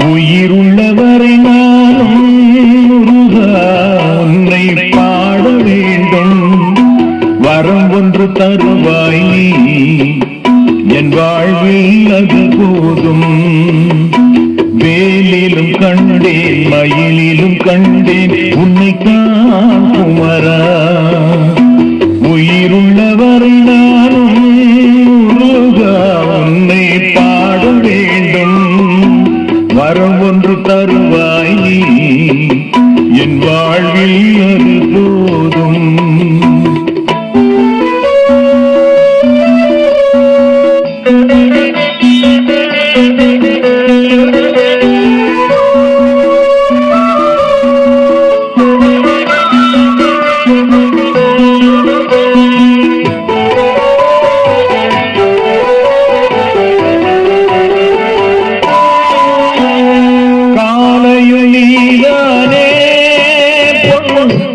உயிருள்ளவரை நானும் முருகா உன்னை பாட வேண்டும். வரம் ஒன்று தருவாய் நீ என் வாழ்வில் அது போதும். வேலிலும் கண்டேன் மயிலிலும் கண்டேன் உன்னைத்தான் குமரா. உயிருள்ளவரை நானும் முருகா உன்னை பாட வேண்டும். வரம் ஒன்று தருவாய் நீ என் வாழ்வில் அது போதும்.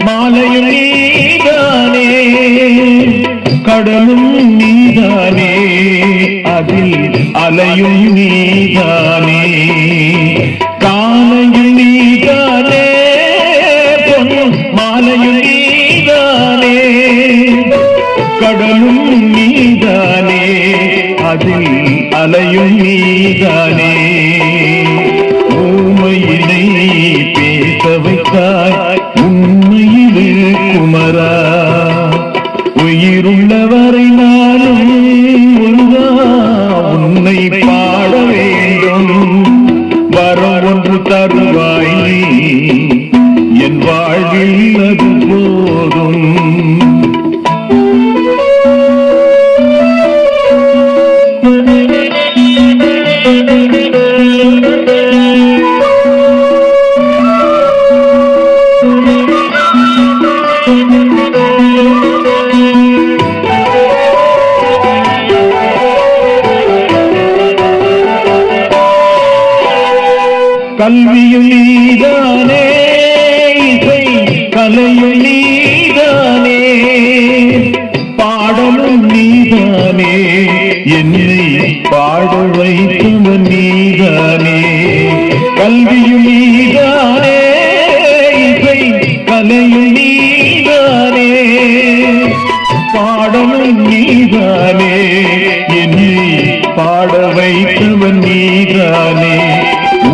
மாலையும் நீதானே கடலும் நீதானே அதில் அலையும் நீதானே. காலையும் நீதானே மாலையும் நீதானே கடலும் நீதானே அதில் அலையும் நீதானே. ஊமையினை பேச வைத்தாய் உண்மையிலே குமரா. உயிருள்ளவரை நானும் முருகா உன்னை பாட வேண்டும். வரம் ஒன்று தருவாய் நீ என் வாழ்வில் அது போதும். கல்வியும் நீதானே இசை கலையும் நீதானே பாடலும் நீதானே என்னை பாட வைத்தவன் நீதானே. கல்வியும் நீதானே இசை கலையும் நீதானே பாடலும் நீதானே என்னை பாட வைத்தவன் நீதானே.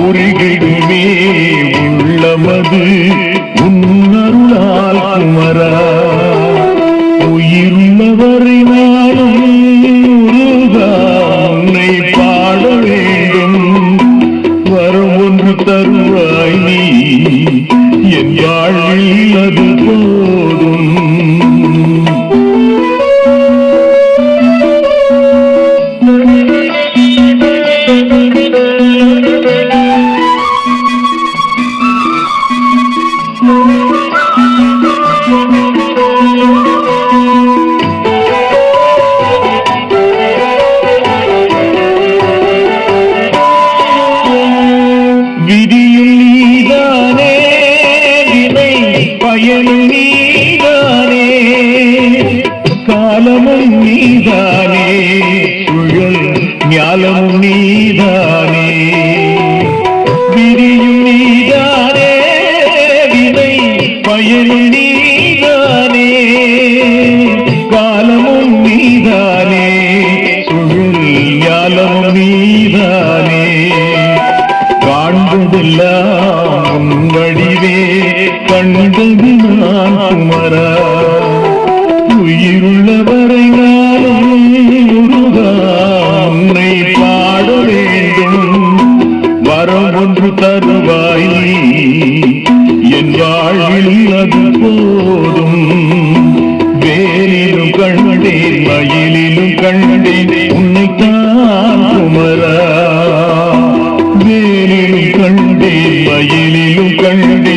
உருகிடுமே உள்ளமது உன்னருளால் குமரா. உயிருள்ளவரை நானும் முருகா உன்னை பாட வேண்டும். வரம் ஒன்று தருவாய் நீ என் வாழ்வில் அது போதும். விதியும் நீதானே வினை பயனும் நீதானே காலமும் நீதானே சுழல் ஞாலமும் நீதானே. விதியும் நீதானே வினை பயனும் நீதானே காலமும் நீதானே சுழல் ஞாலமும் நீதானே. காண்பதெல்லாம் உன் வடிவே கண்டது நான் குமரா. உயிருள்ளவரை நானும் முருகா உன்னை பாட வேண்டும். வரம் ஒன்று தருவாய் நீ என் வாழ்வில் அது போதும். வேலிலும் கண்டேன் மயிலிலும் உன்னைத்தான் குமரா. வேலிலும் கண்டேன், மயிலிலும் கண்டேன்,